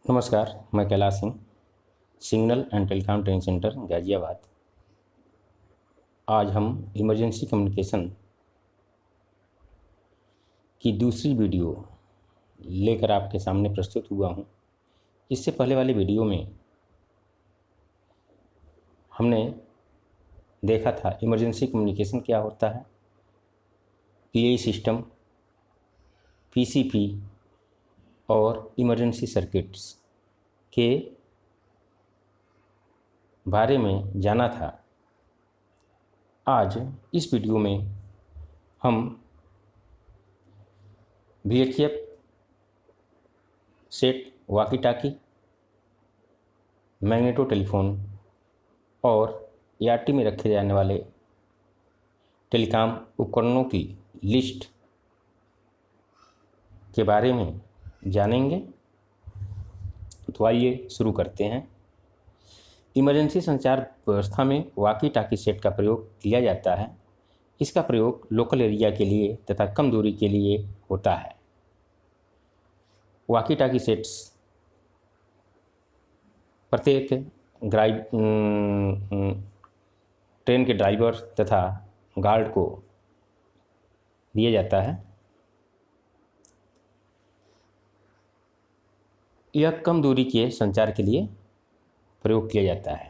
नमस्कार, मैं Kailash Singh, signal and telecom training centre Ghaziabad. आज हम इमरजेंसी कम्युनिकेशन की दूसरी वीडियो लेकर आपके सामने प्रस्तुत हुआ हूं। इससे पहले वाली वीडियो में हमने देखा था इमरजेंसी कम्युनिकेशन क्या होता है, पीआई सिस्टम, पीसीपी और इमरजेंसी सर्किट्स के बारे में जाना था। आज इस वीडियो में हम VHF set, walkie talkie, magneto telephone और ERT में रखे जाने वाले टेलीकॉम उपकरणों की लिस्ट के बारे में जानेंगे। तो आइए शुरू करते हैं। इमरजेंसी संचार व्यवस्था में वॉकी टॉकी सेट का प्रयोग किया जाता है। इसका प्रयोग लोकल एरिया के लिए तथा कम दूरी के लिए होता है। वॉकी टॉकी सेट्स प्रत्येक ट्रेन के ड्राइवर तथा गार्ड को दिया जाता है। यह कम दूरी के संचार के लिए प्रयोग किया जाता है।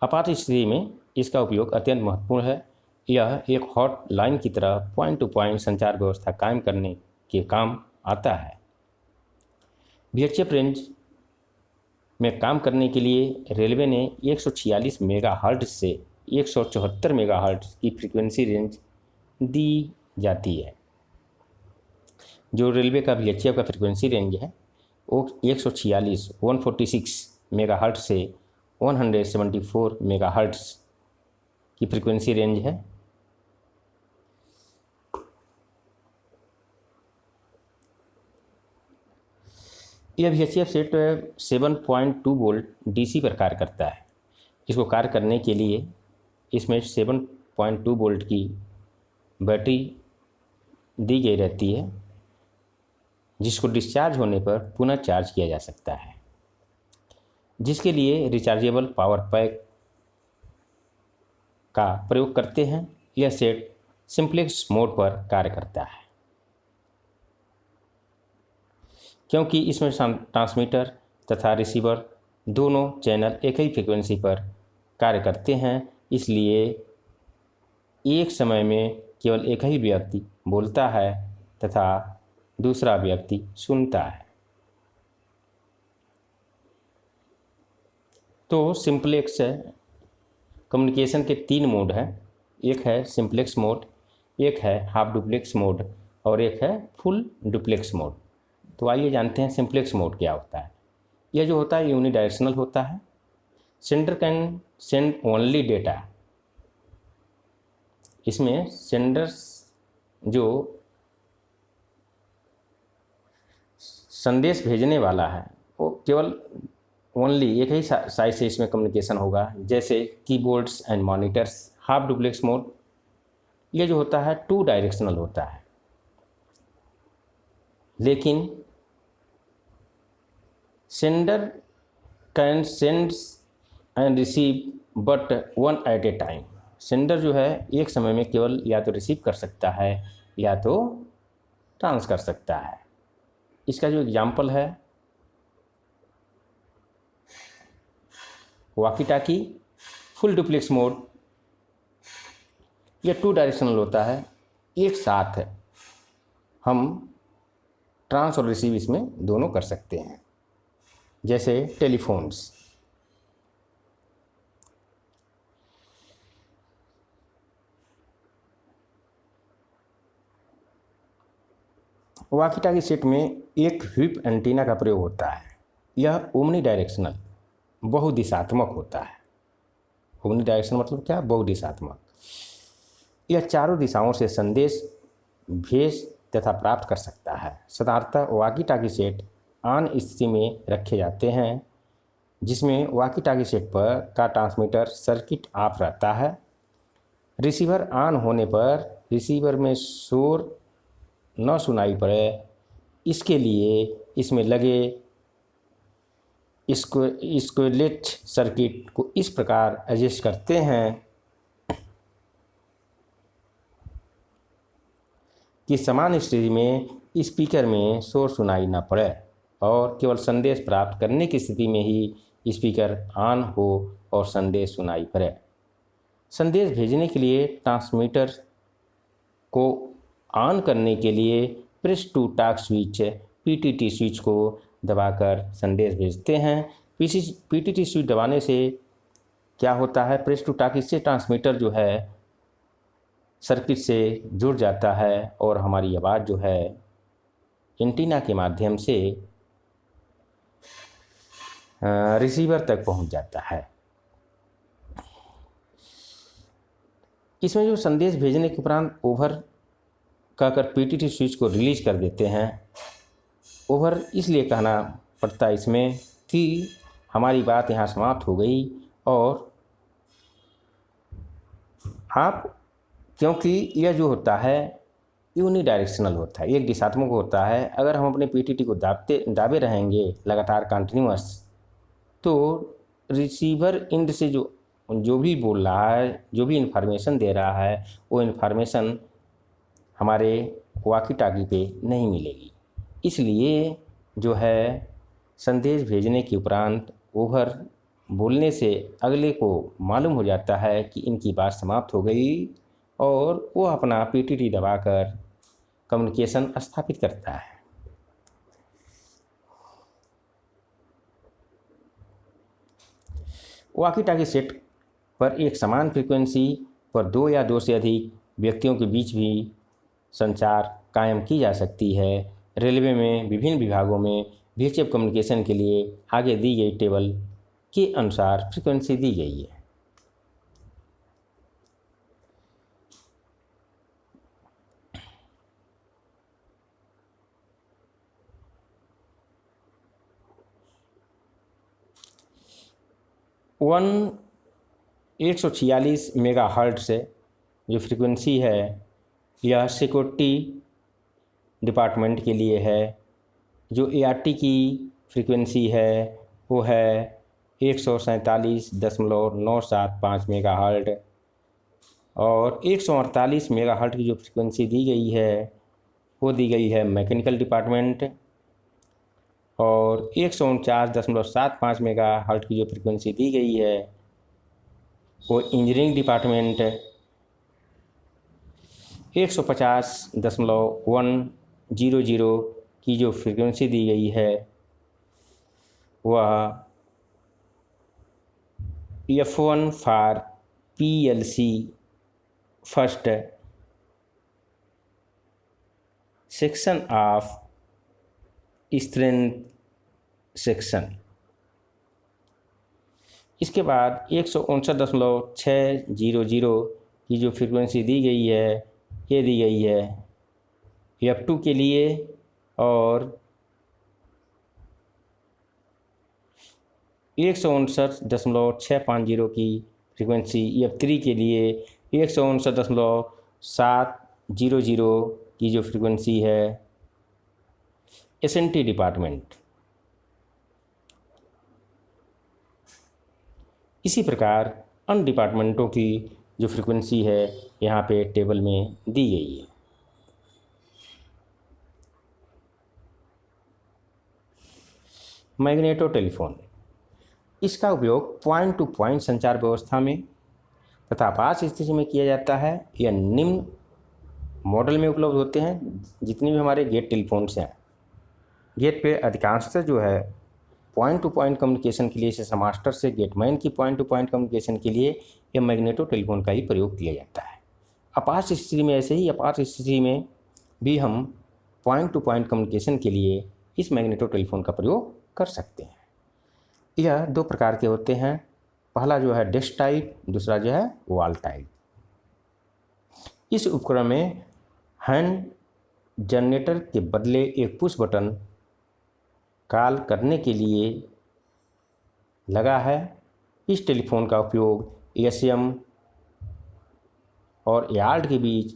आपात स्थिति में इसका उपयोग अत्यंत महत्वपूर्ण है। यह एक हॉट लाइन की तरह पॉइंट टू पॉइंट संचार व्यवस्था कायम करने के काम आता है। VHF रेंज में काम करने के लिए रेलवे ने 146 मेगाहर्ट्ज से 174 मेगाहर्ट्ज की फ्रीक्वेंसी रेंज दी जाती है। जो रेलवे का VHF का फ्रीक्वेंसी रेंज है वो 146 मेगाहर्ट्ज से 174 मेगाहर्ट्ज की फ्रीक्वेंसी रेंज है। यह VHF सेट 7.2 वोल्ट DC पर कार्य करता है। इसको कार्य करने के लिए इसमें 7.2 वोल्ट की बैटरी दी गई रहती है, जिसको डिस्चार्ज होने पर पुनः चार्ज किया जा सकता है, जिसके लिए रिचार्जेबल पावर पैक का प्रयोग करते हैं। यह सेट सिंप्लेक्स मोड पर कार्य करता है। क्योंकि इसमें ट्रांसमीटर तथा रिसीवर दोनों चैनल एक ही फ्रीक्वेंसी पर कार्य करते हैं, इसलिए एक समय में केवल एक ही व्यक्ति बोलता है तथा दूसरा व्यक्ति सुनता है। तो सिंप्लेक्स कम्युनिकेशन के 3 मोड हैं। एक है सिंप्लेक्स मोड, एक है हाफ डुप्लेक्स मोड और एक है फुल डुप्लेक्स मोड। तो आइए जानते हैं सिंप्लेक्स मोड क्या होता है। यह जो होता है यूनिडायरेक्शनल होता है। Sender can send only data. इसमें सेंडर्स जो संदेश भेजने वाला है वो केवल ओनली एक ही साइज से इसमें कम्युनिकेशन होगा, जैसे keyboards and monitors. Half duplex mode ये जो होता है 2 डायरेक्शनल होता है, लेकिन sender can send and receive but one at a time. Sender जो है एक समय में केवल या तो रिसीव कर सकता है या तो ट्रांस कर सकता है। इसका जो एग्जाम्पल है walkie talkie full duplex mode, यह 2 डायरेक्शनल होता है। एक साथ हम ट्रांस और रिसीव इसमें दोनों कर सकते हैं, जैसे टेलीफोन्स। वॉकी टॉकी सेट में एक व्हीप एंटीना का प्रयोग होता है। यह ओमनी डायरेक्शनल बहुदिशात्मक होता है। ओमनी डायरेक्शनल मतलब क्या? बहुदिशात्मक। यह चारों दिशाओं से संदेश भेज तथा प्राप्त कर सकता है। साधारणतः वॉकी टॉकी सेट ऑन स्थिति में रखे जाते हैं, जिसमें वॉकी टॉकी सेट पर का ट्रांसमीटर सर्किट ऑफ रहता है। रिसीवर ऑन होने पर रिसीवर में शोर न सुनाई पड़े, इसके लिए इसमें लगे इसको स्क्वेलेट सर्किट को इस प्रकार एडजस्ट करते हैं कि समान स्थिति में स्पीकर में शोर सुनाई न पड़े और केवल संदेश प्राप्त करने की स्थिति में ही स्पीकर ऑन हो और संदेश सुनाई पड़े। संदेश भेजने के लिए ट्रांसमीटर को ऑन करने के लिए press to talk switch PTT switch को दबाकर संदेश भेजते हैं। पीटीटी स्विच दबाने से क्या होता है, प्रेस टू टॉक, इससे ट्रांसमीटर जो है सर्किट से जुड़ जाता है और हमारी आवाज़ जो है एंटीना के माध्यम से रिसीवर तक पहुंच जाता है। इसमें जो संदेश भेजने के उपरांत ओवर कहकर पीटीटी स्विच को रिलीज कर देते हैं। ओवर इसलिए कहना पड़ता है इसमें कि हमारी बात यहाँ समाप्त हो गई और आप, क्योंकि यह जो होता है यूनिडायरेक्शनल होता है, एक दिशात्मक होता है। अगर हम अपने पीटीटी को दाबे रहेंगे लगातार कंटिन्यूअस, तो रिसीवर एंड से जो भी बोल रहा है, जो भी इन्फॉर्मेशन दे रहा है, वो इन्फॉर्मेशन हमारे वॉकी टॉकी पे नहीं मिलेगी। इसलिए जो है संदेश भेजने के उपरांत ओवर बोलने से अगले को मालूम हो जाता है कि इनकी बात समाप्त हो गई और वो अपना पीटीटी दबाकर कम्युनिकेशन स्थापित करता है। वॉकी टॉकी सेट पर एक समान फ्रीक्वेंसी पर दो या दो से अधिक व्यक्तियों के बीच भी संचार कायम की जा सकती है। रेलवे में विभिन्न विभागों में वीएचएफ कम्युनिकेशन के लिए आगे दी गई टेबल के अनुसार फ्रीक्वेंसी दी गई है। वन 146 मेगाहर्ट्ज़ से जो फ्रीक्वेंसी है यह सिक्योरिटी डिपार्टमेंट के लिए है। जो एआरटी की फ्रीक्वेंसी है वो है 147.975 मेगाहर्ट्ज़ और 148 मेगाहर्ट्ज़ की जो फ्रीक्वेंसी दी गई है वो दी गई है मैकेनिकल डिपार्टमेंट और 149.75 मेगाहर्ट्ज़ की जो फ्रीक्वेंसी दी गई है वो इंजीनियरिंग डिपार्टमेंट, 150.100 की जो फ्रीक्वेंसी दी गई है वह F1 for PLC first section of strength section. इसके बाद 159.600 की जो फ्रीक्वेंसी दी गई है ये दी गई है F2 के लिए और 159.650 की फ्रीक्वेंसी F3 के लिए 159.700 की जो फ्रीक्वेंसी है SNT डिपार्टमेंट। इसी प्रकार अन्य डिपार्टमेंटों की जो फ्रीक्वेंसी है यहाँ पे टेबल में दी गई है। मैग्नेटो टेलीफोन, इसका उपयोग पॉइंट टू पॉइंट संचार व्यवस्था में तथा आपात स्थिति में किया जाता है। यह निम्न मॉडल में उपलब्ध होते हैं। जितनी भी हमारे गेट टेलीफोन्स हैं, गेट पे अधिकांशतः जो है पॉइंट टू पॉइंट कम्युनिकेशन के लिए, जैसे मास्टर से गेटमैन की पॉइंट टू पॉइंट कम्युनिकेशन के लिए यह मैग्नेटो टेलीफोन का ही प्रयोग किया जाता है। आपात स्थिति में ऐसे ही आपात स्थिति में भी हम पॉइंट टू पॉइंट कम्युनिकेशन के लिए इस मैग्नेटो टेलीफोन का प्रयोग कर सकते हैं। यह दो प्रकार के होते हैं, पहला जो है डेस्क टाइप, दूसरा जो है वॉल टाइप। इस उपकरण में हैंड जनरेटर के बदले एक पुश बटन कॉल करने के लिए लगा है। इस टेलीफोन का उपयोग एएसएम और यार्ड के बीच,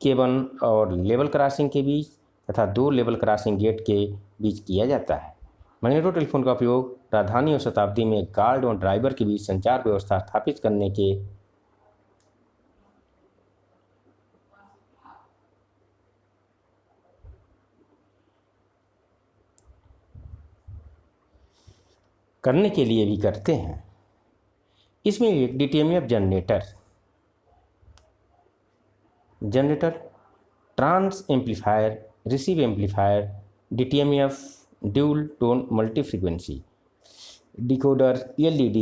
केबल और लेवल क्रॉसिंग के बीच तथा दो लेवल क्रॉसिंग गेट के बीच किया जाता है। मैग्नेटो टेलीफोन का उपयोग राजधानी और शताब्दी में गार्ड और ड्राइवर के बीच संचार व्यवस्था स्थापित करने के लिए भी करते हैं। इसमें एक DTMF generator, trans amplifier, receive amplifier, DTMF dual tone multi frequency, decoder, LED,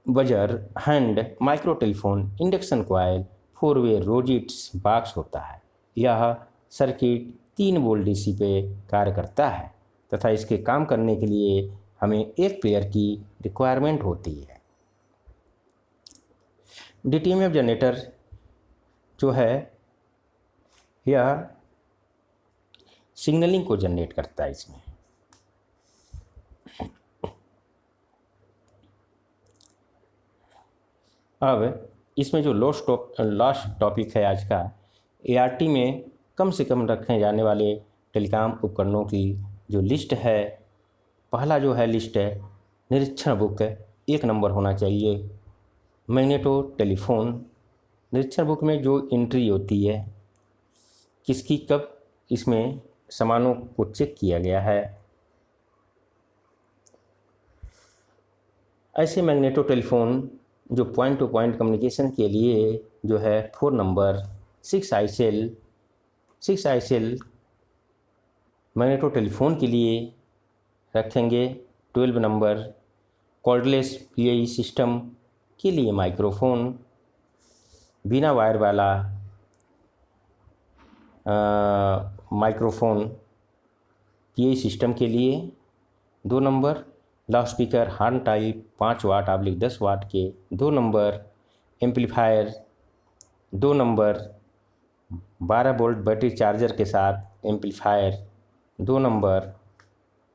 buzzer, hand, micro telephone, induction coil, 4-वे रोजिट्स बॉक्स होता है। यह सर्किट 3 वोल्ट DC पे कार्य करता है तथा इसके काम करने के लिए हमें एक पेयर की रिक्वायरमेंट होती है। DTMF जनरेटर जो है यह सिग्नलिंग को जनरेट करता है। इसमें अब इसमें जो लास्ट टॉपिक है आज का, ART में कम से कम रखे जाने वाले टेलीकॉम उपकरणों की जो लिस्ट है, पहला जो है लिस्ट है निरीक्षण बुक 1 नंबर होना चाहिए। मैग्नेटो टेलीफोन निरीक्षण बुक में जो एंट्री होती है, किसकी कब इसमें सामानों को चेक किया गया है। ऐसे मैग्नेटो टेलीफोन जो पॉइंट टू पॉइंट कम्युनिकेशन के लिए जो है 4 number 6i cell magneto telephone के लिए रखेंगे। 12 नंबर कॉर्डलेस PAE सिस्टम के लिए माइक्रोफोन, बिना वायर वाला माइक्रोफोन PAE सिस्टम के लिए 2 number loudspeaker horn type 5 watt / 10 watt के 2 number amplifier 2 number 12 volt battery charger के साथ एम्पलीफायर 2 नंबर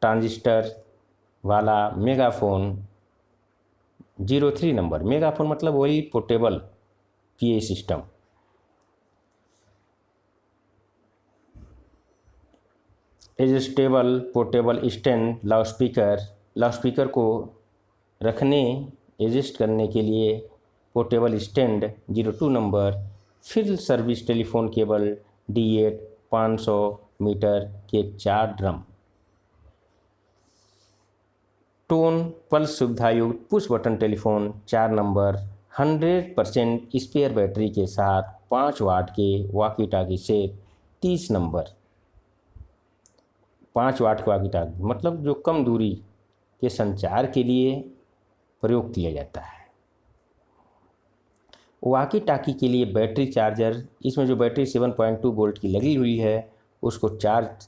ट्रांजिस्टर वाला मेगाफोन 03 नंबर। मेगाफोन मतलब वही portable PAE system. Adjustable portable stand loudspeaker को रखने एडजस्ट करने के लिए portable stand 02 number. Field service telephone cable D8 500 metre के 4 ड्रम। टोन पल्स सुविधायुक्त push button telephone 4 number 100% spare battery के साथ 5 वाट के वॉकी टॉकी सेट 30 नंबर। 5 वाट के वॉकी टॉकी मतलब जो कम दूरी के संचार के लिए प्रयोग किया जाता है। वॉकी टॉकी के लिए बैटरी चार्जर, इसमें जो बैटरी 7.2 वोल्ट की लगी हुई है उसको चार्ज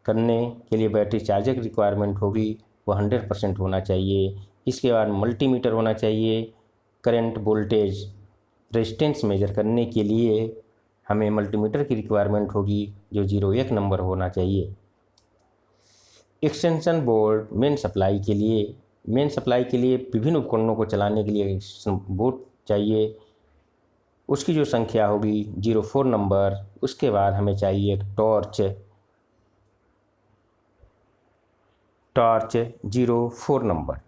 करने के लिए बैटरी चार्जर की रिक्वायरमेंट होगी, वह 100% होना चाहिए। इसके बाद मल्टीमीटर होना चाहिए। करंट वोल्टेज रेजिस्टेंस मेजर करने के लिए हमें मल्टीमीटर की रिक्वायरमेंट होगी जो 01 नंबर होना चाहिए। एक्सटेंशन बोर्ड मेन सप्लाई के लिए विभिन्न उपकरणों को चलाने के लिए बोर्ड चाहिए, उसकी जो संख्या होगी 04 नंबर। उसके बाद हमें चाहिए एक torch 04 number.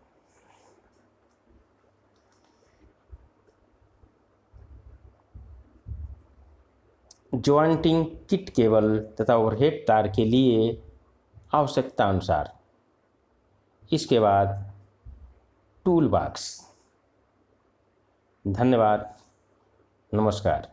Jointing kit cable तथा ओवरहेड तार के लिए आवश्यकता अनुसार। इसके बाद टूल बॉक्स। धन्यवाद, नमस्कार।